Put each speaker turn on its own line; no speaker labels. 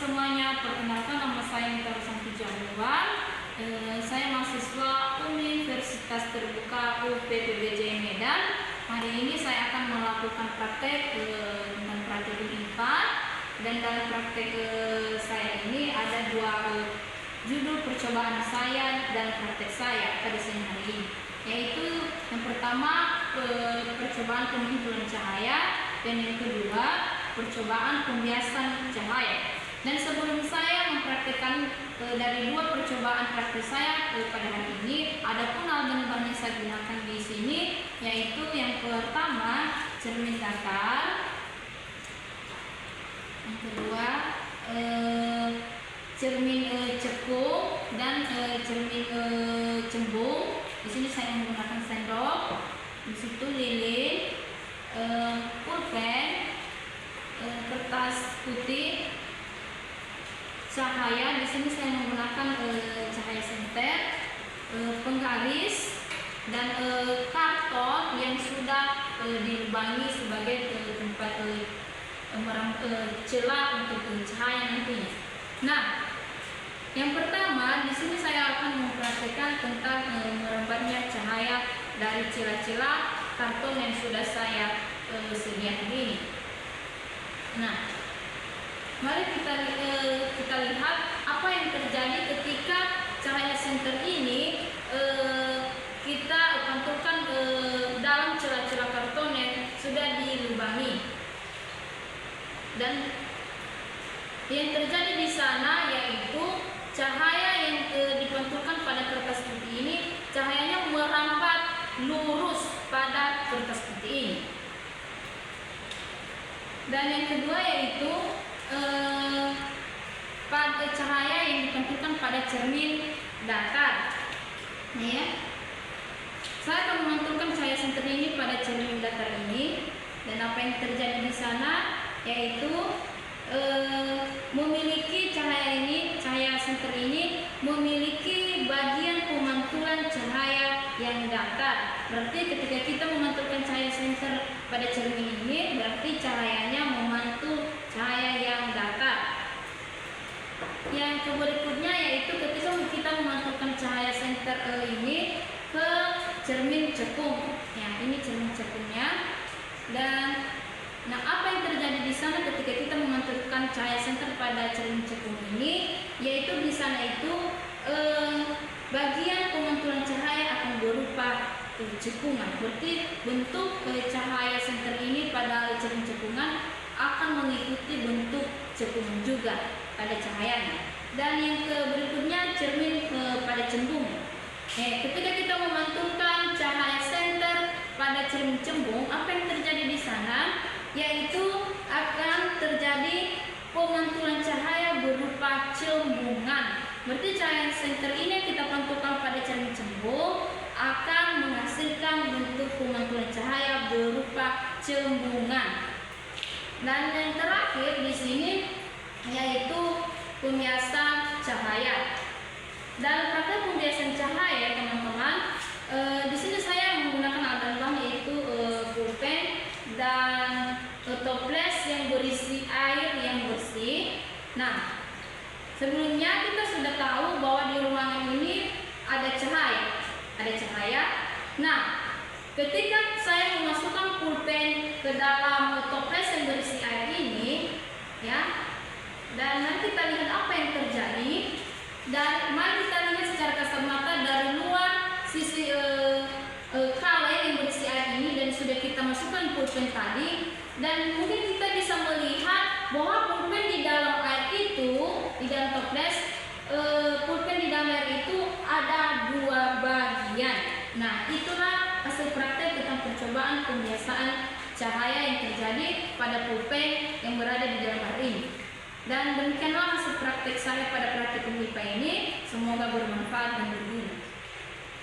semuanya, perkenalkan nama saya Mita Rosanti Januar. Saya mahasiswa Universitas Terbuka UPPBJ Medan. Hari ini saya akan melakukan praktek tentang praktek IPA, dan dalam praktek saya ini ada dua judul percobaan saya dan praktek saya pada siang hari ini, yaitu yang pertama percobaan pengumpulan cahaya, dan yang kedua percobaan pembiasan cahaya. Dan sebelum saya mempraktekkan dari dua percobaan praktek saya pada hari ini, ada pun alat-alat yang saya gunakan di sini, yaitu yang pertama cermin datar, yang kedua cermin cekung, dan cermin cembung. Di sini saya menggunakan sendok, di situ lilin, pulpen, kertas putih, cahaya. Di sini saya menggunakan cahaya senter, penggaris, dan karton yang sudah dilubangi sebagai tempat celah untuk cahaya nantinya. Nah, yang pertama di sini saya akan mempraktikkan tentang merambatnya cahaya dari celah-celah karton yang sudah saya sediakan ini. Nah, mari kita lihat apa yang terjadi ketika cahaya senter ini kita pantulkan ke dalam celah-celah karton yang sudah dilubangi. Dan yang terjadi di sana yaitu cahaya yang dipantulkan pada kertas putih ini, cahayanya merambat lurus pada kertas putih ini. Dan yang kedua yaitu pada cahaya yang dipantulkan pada cermin datar. Ya, saya akan memantulkan cahaya senter ini pada cermin datar ini, dan apa yang terjadi di sana yaitu memiliki cahaya senter ini memiliki bagian pemantulan cahaya yang datar. Berarti ketika kita memantulkan cahaya senter pada cermin ini, berarti cahayanya memantul cahaya yang datar. Yang berikutnya yaitu ketika kita memantulkan cahaya senter ini ke cermin cekung. Ya, ini cermin cekungnya. Dan nah, apa yang terjadi di sana ketika kita memantulkan cahaya senter pada cermin cekung ini, yaitu di sana itu bagian pemantulan cahaya akan berupa cekungan. Berarti bentuk cahaya senter ini pada cermin cekungan akan mengikuti bentuk cekungan juga pada cahayanya. Dan yang berikutnya cermin pada cembung. Ketika kita memantulkan cahaya senter pada cermin cembung, apa yang terjadi di sana? Yaitu akan terjadi pemantulan cahaya berupa cembungan. Berarti cahaya senter ini yang kita pantulkan pada cermin cembung akan menghasilkan bentuk pemantulan cahaya berupa cembungan. Dan yang terakhir di sini yaitu pembiasan cahaya. Dalam praktek pembiasan cahaya, teman-teman, di sini saya menggunakan alat bahan yaitu pulpen dan toples yang berisi air yang bersih. Nah, sebelumnya kita sudah tahu bahwa di ruangan ini ada cahaya. Nah, ketika saya memasukkan pulpen ke dalam toples yang berisi air ini, ya, dan nanti kita lihat apa yang terjadi. Dan mari kita lihat secara kasat mata dari luar sisi kaleng yang berisi air ini, dan sudah kita masukkan pulpen tadi, dan mungkin kita bisa melihat bahwa pulpen di dalam air itu, di dalam toples pulpen di dalam air itu ada dua bagian. Nah, itulah hasil praktek tentang percobaan pembiasaan cahaya yang terjadi pada pulpen yang berada di dalam air ini. Dan demikianlah hasil praktek saya pada praktek IPA ini. Semoga bermanfaat dan berguna.